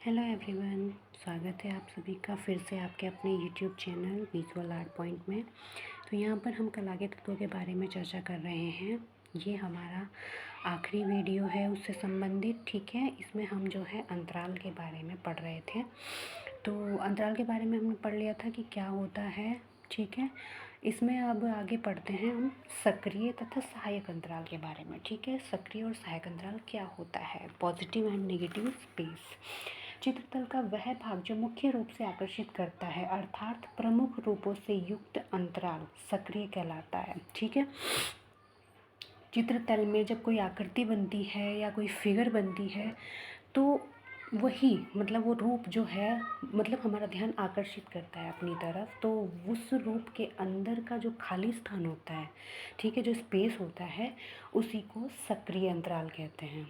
Hello everyone, स्वागत है आप सभी का फिर से आपके अपने YouTube channel visual art point में। तो यहाँ पर हम कला के तत्वों के बारे में चर्चा कर रहे हैं। ये हमारा आखिरी वीडियो है उससे संबंधित, ठीक है। इसमें हम जो है अंतराल के बारे में पढ़ रहे थे। तो अंतराल के बारे में हमने पढ़ लिया था कि क्या होता है, ठीक है। इसमें अब आगे पढ़ते हैं हम सक्रिय तथा सहायक अंतराल के बारे में, ठीक है। सक्रिय और सहायक अंतराल क्या होता है, पॉजिटिव एंड नेगेटिव स्पेस। चित्रतल का वह भाग जो मुख्य रूप से आकर्षित करता है अर्थात प्रमुख रूपों से युक्त अंतराल सक्रिय कहलाता है, ठीक है। चित्रतल में जब कोई आकृति बनती है या कोई फिगर बनती है तो वही मतलब वो रूप जो है मतलब हमारा ध्यान आकर्षित करता है अपनी तरफ, तो उस रूप के अंदर का जो खाली स्थान होता है, ठीक है, जो स्पेस होता है, उसी को सक्रिय अंतराल कहते हैं।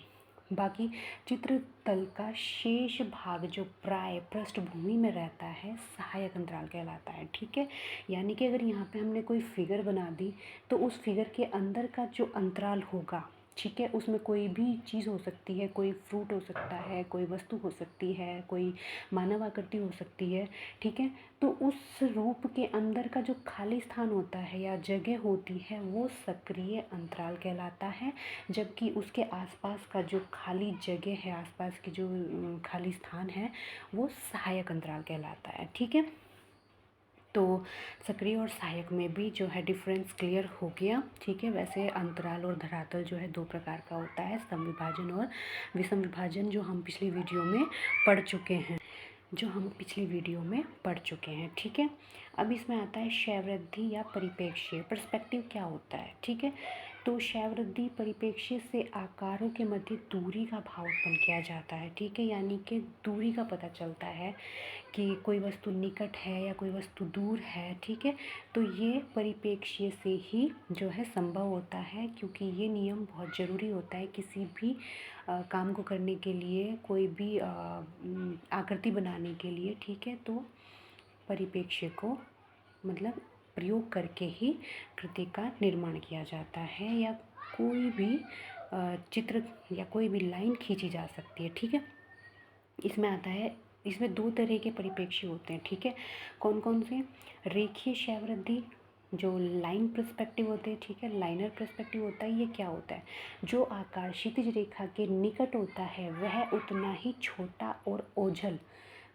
बाकी चित्रतल का शेष भाग जो प्राय पृष्ठभूमि में रहता है सहायक अंतराल कहलाता है, ठीक है। यानी कि अगर यहाँ पे हमने कोई फिगर बना दी तो उस फिगर के अंदर का जो अंतराल होगा, ठीक है, उसमें कोई भी चीज़ हो सकती है, कोई फ्रूट हो सकता है, कोई वस्तु हो सकती है, कोई मानव आकृति हो सकती है, ठीक है। तो उस रूप के अंदर का जो खाली स्थान होता है या जगह होती है वो सक्रिय अंतराल कहलाता है, जबकि उसके आसपास का जो खाली जगह है, आसपास के जो खाली स्थान है, वो सहायक अंतराल कहलाता है, ठीक है। तो सक्रिय और सहायक में भी जो है डिफरेंस क्लियर हो गया, ठीक है। वैसे अंतराल और धरातल जो है दो प्रकार का होता है, समविभाजन और विषम विभाजन, जो हम पिछली वीडियो में पढ़ चुके हैं, ठीक है। अब इसमें आता है क्षयवृद्धि या परिप्रेक्ष्य, पर्सपेक्टिव क्या होता है, ठीक है। तो क्षयवृद्धि परिप्रेक्ष्य से आकारों के मध्य दूरी का भाव उत्पन्न किया जाता है, ठीक है। यानी कि दूरी का पता चलता है कि कोई वस्तु निकट है या कोई वस्तु दूर है, ठीक है। तो ये परिप्रेक्ष्य से ही जो है संभव होता है, क्योंकि ये नियम बहुत ज़रूरी होता है किसी भी काम को करने के लिए, कोई भी आकृति बनाने के लिए, ठीक है। तो परिप्रेक्ष्य को मतलब प्रयोग करके ही कृति का निर्माण किया जाता है, या कोई भी चित्र या कोई भी लाइन खींची जा सकती है, ठीक है। इसमें आता है, इसमें दो तरह के परिप्रेक्ष्य होते हैं, ठीक है। कौन कौन से, रेखीय क्षयवृद्धि जो लाइन पर्सपेक्टिव होते हैं, ठीक है, लाइनर पर्सपेक्टिव होता है। ये क्या होता है, जो आकार क्षितिज रेखा के निकट होता है वह उतना ही छोटा और ओझल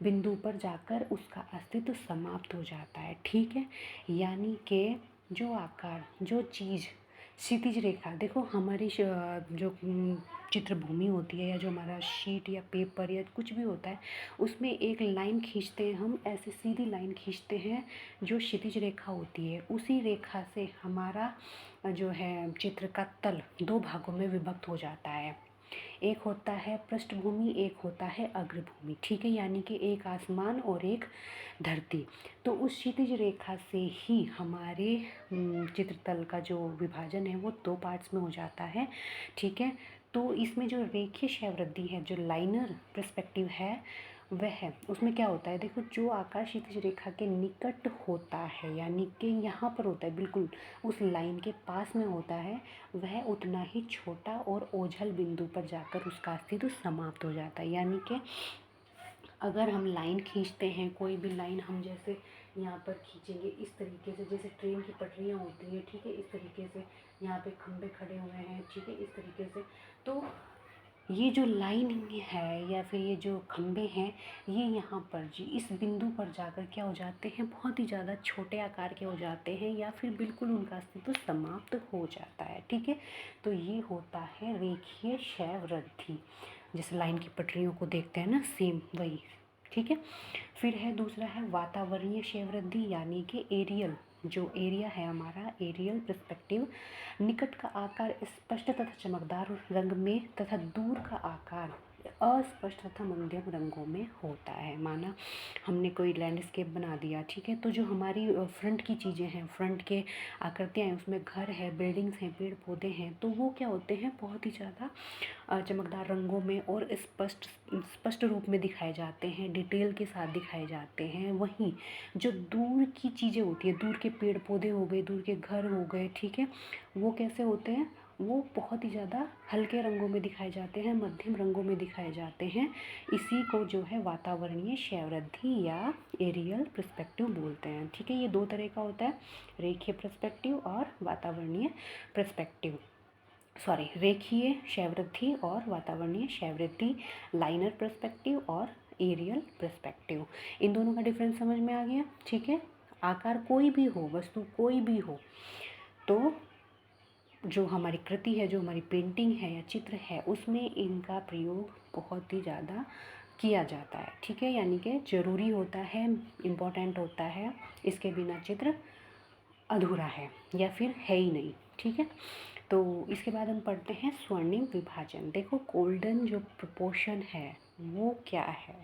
बिंदु पर जाकर उसका अस्तित्व समाप्त हो जाता है, ठीक है। यानी कि जो आकार, जो चीज़ क्षितिज रेखा, देखो हमारी जो चित्रभूमि होती है या जो हमारा शीट या पेपर या कुछ भी होता है, उसमें एक लाइन खींचते हैं हम, ऐसे सीधी लाइन खींचते हैं जो क्षितिज रेखा होती है। उसी रेखा से हमारा जो है चित्र का तल दो भागों में विभक्त हो जाता है, एक होता है पृष्ठभूमि, एक होता है अग्रभूमि, ठीक है। यानी कि एक आसमान और एक धरती। तो उस क्षितिज रेखा से ही हमारे चित्रतल का जो विभाजन है वो दो पार्ट्स में हो जाता है, ठीक है। तो इसमें जो रेखीय क्षयवृद्धि है, जो लाइनर पर्सपेक्टिव है, वह उसमें क्या होता है, देखो जो आकार क्षितिज रेखा के निकट होता है, यानी कि यहाँ पर होता है, बिल्कुल उस लाइन के पास में होता है, वह उतना ही छोटा और ओझल बिंदु पर जाकर उसका अस्तित्व समाप्त हो जाता है। यानी कि अगर हम लाइन खींचते हैं, कोई भी लाइन हम जैसे यहाँ पर खींचेंगे इस तरीके से, जैसे ट्रेन की पटरियाँ होती हैं, ठीक है, इस तरीके से यहाँ पे खंभे खड़े हुए हैं, ठीक है, इस तरीके से। तो ये जो लाइन है या फिर ये जो खंभे हैं, ये यहाँ पर जी इस बिंदु पर जाकर क्या हो जाते हैं, बहुत ही ज़्यादा छोटे आकार के हो जाते हैं, या फिर बिल्कुल उनका अस्तित्व समाप्त हो जाता है, ठीक है। तो ये होता है रेखीय क्षयवृद्धि, जैसे लाइन की पटरियों को देखते हैं ना, सेम वही, ठीक है। फिर है दूसरा है वातावरणीय क्षयवृद्धि, यानी कि एरियल, जो एरिया है हमारा, एरियल पर्सपेक्टिव, निकट का आकार स्पष्ट तथा चमकदार रंग में तथा दूर का आकार अस्पष्ट तथा मध्यम रंगों में होता है। माना हमने कोई लैंडस्केप बना दिया, ठीक है, तो जो हमारी फ्रंट की चीज़ें हैं, फ्रंट के आकृतियाँ हैं, उसमें घर है, बिल्डिंग्स हैं, पेड़ पौधे हैं, तो वो क्या होते हैं, बहुत ही ज़्यादा चमकदार रंगों में और स्पष्ट स्पष्ट रूप में दिखाए जाते हैं, डिटेल के साथ दिखाए जाते हैं। वहीं जो दूर की चीज़ें होती है, दूर के पेड़ पौधे हो गए, दूर के घर हो गए, ठीक है, वो कैसे होते हैं, वो बहुत ही ज़्यादा हल्के रंगों में दिखाए जाते हैं, मध्यम रंगों में दिखाए जाते हैं। इसी को जो है वातावरणीय क्षयवृद्धि या एरियल पर्सपेक्टिव बोलते हैं। ठीक है, ये दो तरह का होता है, रेखीय पर्सपेक्टिव और वातावरणीय पर्सपेक्टिव, सॉरी रेखीय क्षयवृद्धि और वातावरणीय क्षयवृद्धि, लाइनर पर्सपेक्टिव और एरियल पर्सपेक्टिव। इन दोनों का डिफरेंस समझ में आ गया। ठीक है, आकार कोई भी हो, वस्तु कोई भी हो, तो जो हमारी कृति है, जो हमारी पेंटिंग है या चित्र है, उसमें इनका प्रयोग बहुत ही ज़्यादा किया जाता है। ठीक है, यानी कि ज़रूरी होता है, इम्पोर्टेंट होता है, इसके बिना चित्र अधूरा है या फिर है ही नहीं। ठीक है, तो इसके बाद हम पढ़ते हैं स्वर्णिम विभाजन। देखो गोल्डन जो प्रोपोर्शन है वो क्या है,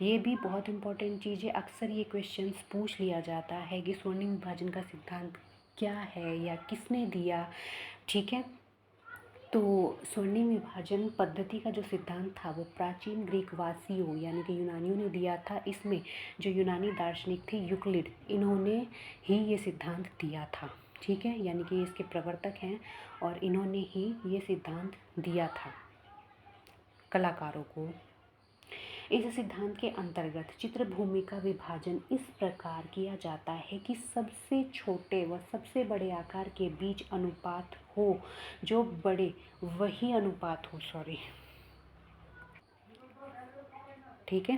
ये भी बहुत इंपॉर्टेंट चीज़ है। अक्सर ये क्वेश्चंस पूछ लिया जाता है कि स्वर्णिम विभाजन का सिद्धांत क्या है या किसने दिया। ठीक है, तो स्वर्णिम विभाजन पद्धति का जो सिद्धांत था वो प्राचीन ग्रीक वासियों यानी कि यूनानियों ने दिया था। इसमें जो यूनानी दार्शनिक थे यूक्लिड, इन्होंने ही ये सिद्धांत दिया था। ठीक है, यानी कि इसके प्रवर्तक हैं और इन्होंने ही ये सिद्धांत दिया था कलाकारों को। इस सिद्धांत के अंतर्गत चित्रभूमि का विभाजन इस प्रकार किया जाता है कि सबसे छोटे व सबसे बड़े आकार के बीच अनुपात हो, जो बड़े वही अनुपात हो, सॉरी। ठीक है,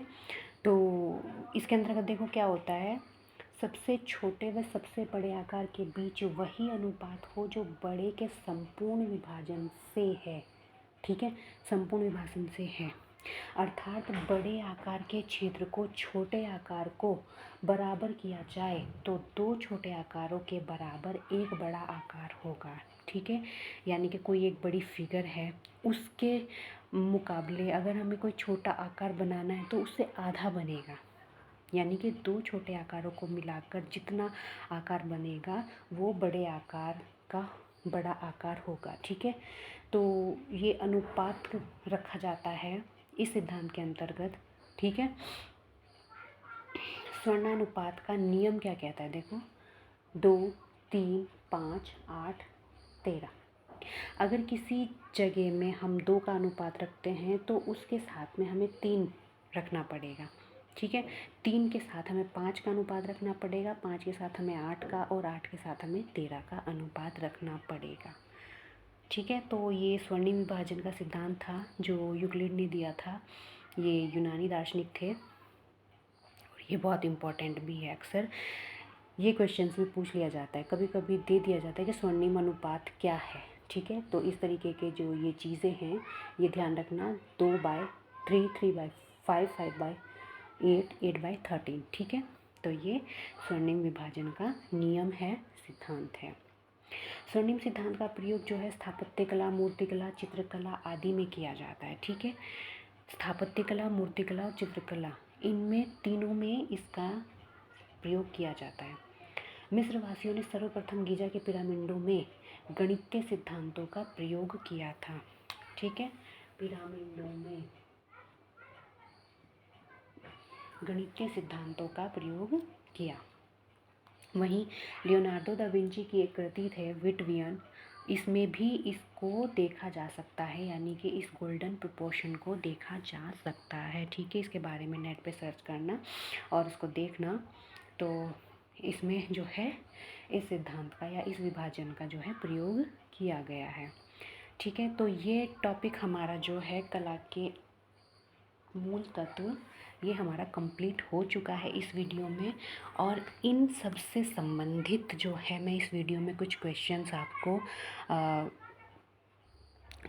तो इसके अंतर्गत देखो क्या होता है, सबसे छोटे व सबसे बड़े आकार के बीच वही अनुपात हो जो बड़े के संपूर्ण विभाजन से है। ठीक है, संपूर्ण विभाजन से है, अर्थात बड़े आकार के क्षेत्र को छोटे आकार को बराबर किया जाए तो दो छोटे आकारों के बराबर एक बड़ा आकार होगा। ठीक है, यानी कि कोई एक बड़ी फिगर है, उसके मुकाबले अगर हमें कोई छोटा आकार बनाना है तो उससे आधा बनेगा, यानी कि दो छोटे आकारों को मिलाकर जितना आकार बनेगा वो बड़े आकार का बड़ा आकार होगा। ठीक है, तो ये अनुपात रखा जाता है इस सिद्धांत के अंतर्गत। ठीक है, स्वर्णानुपात का नियम क्या कहता है, देखो 2, 3, 5, 8, 13। अगर किसी जगह में हम 2 का अनुपात रखते हैं तो उसके साथ में हमें 3 रखना पड़ेगा। ठीक है, 3 के साथ हमें 5 का अनुपात रखना पड़ेगा, 5 के साथ हमें 8 का और 8 के साथ हमें 13 का अनुपात रखना पड़ेगा। ठीक है, तो ये स्वर्णिम विभाजन का सिद्धांत था जो यूक्लिड ने दिया था। ये यूनानी दार्शनिक थे और ये बहुत इम्पोर्टेंट भी है। अक्सर ये क्वेश्चंस में पूछ लिया जाता है, कभी कभी दे दिया जाता है कि स्वर्णिम अनुपात क्या है। ठीक है, तो इस तरीके के जो ये चीज़ें हैं ये ध्यान रखना, 2/3, 3/5, 5/8, 8/13। ठीक है, तो ये स्वर्णिम विभाजन का नियम है, सिद्धांत है। स्वर्णिम सिद्धांत का प्रयोग जो है स्थापत्य कला, मूर्तिकला, चित्रकला आदि में किया जाता है। ठीक है, स्थापत्य कला, मूर्तिकला और चित्रकला, इनमें तीनों में इसका प्रयोग किया जाता है। मिस्र वासियों ने सर्वप्रथम गीजा के पिरामिडों में गणितीय सिद्धांतों का प्रयोग किया था। ठीक है, पिरामिडों में गणितीय सिद्धांतों का प्रयोग किया। वहीं लियोनार्डो दा विंची की एक कृति थे विट्वियन, इसमें भी इसको देखा जा सकता है, यानी कि इस गोल्डन प्रोपोर्शन को देखा जा सकता है। ठीक है, इसके बारे में नेट पे सर्च करना और उसको देखना, तो इसमें जो है इस सिद्धांत का या इस विभाजन का जो है प्रयोग किया गया है। ठीक है, तो ये टॉपिक हमारा जो है कला के मूल तत्व, ये हमारा कंप्लीट हो चुका है इस वीडियो में। और इन सब से संबंधित जो है मैं इस वीडियो में कुछ क्वेश्चंस आपको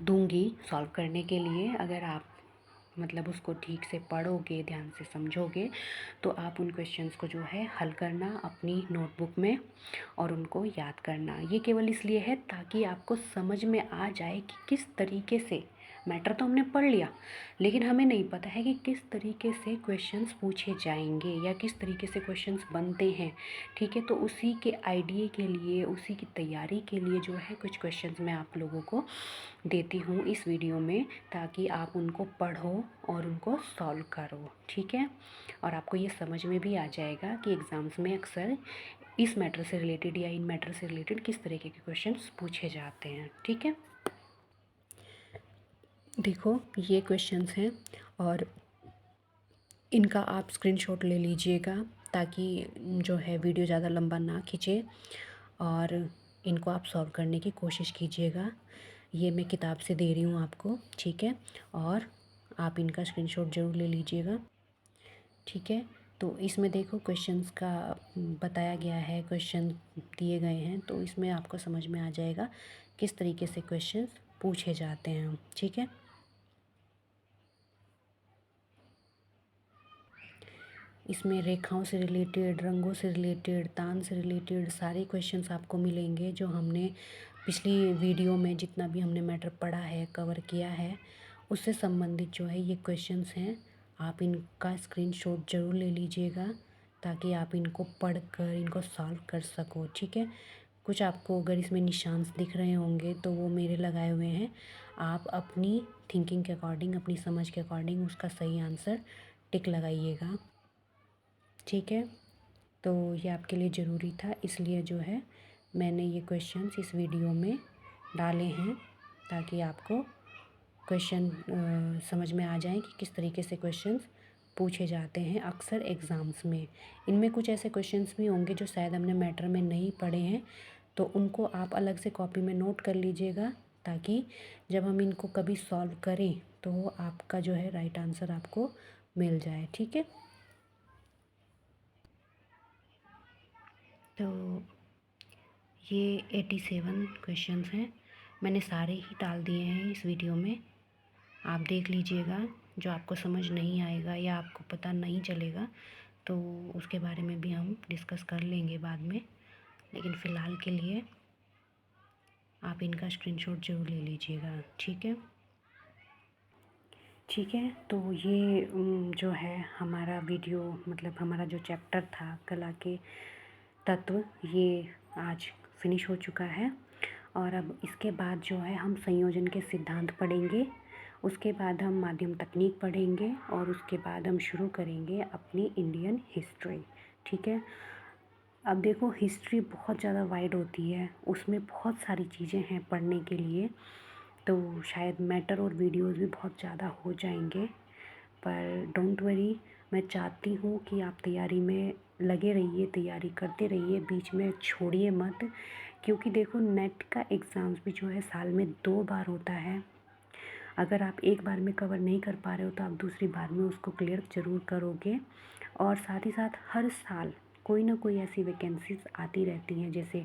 दूंगी सॉल्व करने के लिए। अगर आप मतलब उसको ठीक से पढ़ोगे, ध्यान से समझोगे, तो आप उन क्वेश्चंस को जो है हल करना अपनी नोटबुक में और उनको याद करना। ये केवल इसलिए है ताकि आपको समझ में आ जाए कि किस तरीके से, मैटर तो हमने पढ़ लिया लेकिन हमें नहीं पता है कि किस तरीके से क्वेश्चंस पूछे जाएंगे या किस तरीके से क्वेश्चंस बनते हैं। ठीक है, तो उसी के आइडिया के लिए, उसी की तैयारी के लिए जो है कुछ क्वेश्चंस मैं आप लोगों को देती हूँ इस वीडियो में, ताकि आप उनको पढ़ो और उनको सॉल्व करो। ठीक है, और आपको ये समझ में भी आ जाएगा कि एग्ज़ाम्स में अक्सर इस मैटर से रिलेटेड या इन मैटर से रिलेटेड किस तरीके के क्वेश्चंस पूछे जाते हैं। ठीक है। देखो ये क्वेश्चंस हैं और इनका आप स्क्रीनशॉट ले लीजिएगा ताकि जो है वीडियो ज़्यादा लंबा ना खींचे, और इनको आप सॉल्व करने की कोशिश कीजिएगा। ये मैं किताब से दे रही हूँ आपको, ठीक है, और आप इनका स्क्रीनशॉट ज़रूर ले लीजिएगा, ठीक है। तो इसमें देखो क्वेश्चंस का बताया गया है, क्वेश्चन दिए गए हैं, तो इसमें आपको समझ में आ जाएगा किस तरीके से क्वेश्चंस पूछे जाते हैं, ठीक है। इसमें रेखाओं से रिलेटेड, रंगों से रिलेटेड, तान से रिलेटेड सारे क्वेश्चंस आपको मिलेंगे जो हमने पिछली वीडियो में जितना भी हमने मैटर पढ़ा है, कवर किया है, उससे संबंधित जो है ये क्वेश्चंस हैं। आप इनका स्क्रीनशॉट ज़रूर ले लीजिएगा ताकि आप इनको पढ़ कर इनको सॉल्व कर सको, ठीक है। कुछ आपको अगर इसमें निशान दिख रहे होंगे तो वो मेरे लगाए हुए हैं। आप अपनी थिंकिंग के अकॉर्डिंग, अपनी समझ के अकॉर्डिंग उसका सही आंसर टिक लगाइएगा, ठीक है। तो ये आपके लिए ज़रूरी था, इसलिए जो है मैंने ये क्वेश्चंस इस वीडियो में डाले हैं ताकि आपको क्वेश्चन समझ में आ जाए कि किस तरीके से क्वेश्चंस पूछे जाते हैं अक्सर एग्ज़ाम्स में। इनमें कुछ ऐसे क्वेश्चंस भी होंगे जो शायद हमने मैटर में नहीं पढ़े हैं, तो उनको आप अलग से कॉपी में नोट कर लीजिएगा ताकि जब हम इनको कभी सॉल्व करें तो आपका जो है राइट आंसर आपको मिल जाए, ठीक है। तो ये 87 क्वेश्चंस हैं, मैंने सारे ही डाल दिए हैं इस वीडियो में। आप देख लीजिएगा, जो आपको समझ नहीं आएगा या आपको पता नहीं चलेगा तो उसके बारे में भी हम डिस्कस कर लेंगे बाद में, लेकिन फ़िलहाल के लिए आप इनका स्क्रीनशॉट ज़रूर ले लीजिएगा, ठीक है। ठीक है, तो ये जो है हमारा वीडियो, मतलब हमारा जो चैप्टर था कला के तत्व, ये आज फिनिश हो चुका है। और अब इसके बाद जो है हम संयोजन के सिद्धांत पढ़ेंगे, उसके बाद हम माध्यम तकनीक पढ़ेंगे और उसके बाद हम शुरू करेंगे अपनी इंडियन हिस्ट्री, ठीक है। अब देखो हिस्ट्री बहुत ज़्यादा वाइड होती है, उसमें बहुत सारी चीज़ें हैं पढ़ने के लिए, तो शायद मैटर और वीडियोज़ भी बहुत ज़्यादा हो जाएंगे, पर डोंट वरी, मैं चाहती हूँ कि आप तैयारी में लगे रहिए, तैयारी करते रहिए, बीच में छोड़िए मत, क्योंकि देखो नेट का एग्ज़ाम्स भी जो है साल में 2 बार होता है। अगर आप एक बार में कवर नहीं कर पा रहे हो तो आप दूसरी बार में उसको क्लियर ज़रूर करोगे। और साथ ही साथ हर साल कोई ना कोई ऐसी वैकेंसीज आती रहती हैं, जैसे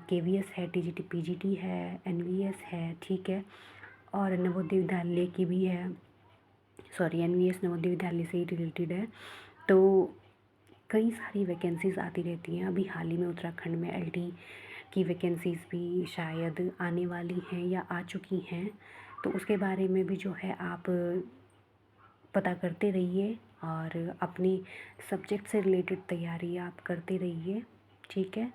KVS है, TGT PGT है, NVS है, ठीक है, और नवोदय विद्यालय की भी है, सॉरी NVS नवोदय विद्यालय से ही रिलेटेड है। तो कई सारी वैकेंसीज़ आती रहती हैं। अभी हाल ही में उत्तराखंड में LD की वैकेंसीज़ भी शायद आने वाली हैं या आ चुकी हैं, तो उसके बारे में भी जो है आप पता करते रहिए और अपनी सब्जेक्ट से रिलेटेड तैयारी आप करते रहिए, ठीक है।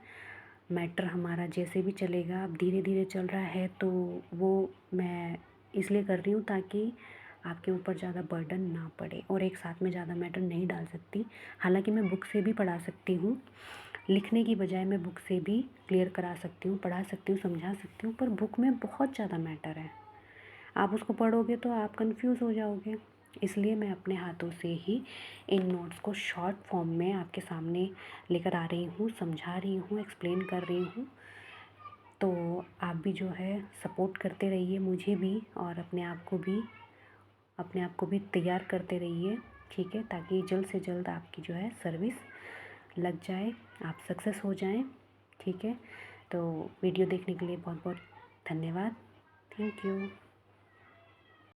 मैटर हमारा जैसे भी चलेगा, अब धीरे धीरे चल रहा है, तो वो मैं इसलिए कर रही हूँ ताकि आपके ऊपर ज़्यादा बर्डन ना पड़े, और एक साथ में ज़्यादा मैटर नहीं डाल सकती। हालांकि मैं बुक से भी पढ़ा सकती हूँ, लिखने की बजाय मैं बुक से भी क्लियर करा सकती हूँ, पढ़ा सकती हूँ, समझा सकती हूँ, पर बुक में बहुत ज़्यादा मैटर है, आप उसको पढ़ोगे तो आप कंफ्यूज हो जाओगे। इसलिए मैं अपने हाथों से ही इन नोट्स को शॉर्ट फॉर्म में आपके सामने लेकर आ रही हूँ, समझा रही हूँ, एक्सप्लेन कर रही हूँ। तो आप भी जो है सपोर्ट करते रहिए मुझे भी, और अपने आप को भी तैयार करते रहिए, ठीक है, ताकि जल्द से जल्द आपकी जो है सर्विस लग जाए, आप सक्सेस हो जाएं, ठीक है। तो वीडियो देखने के लिए बहुत बहुत धन्यवाद, थैंक यू।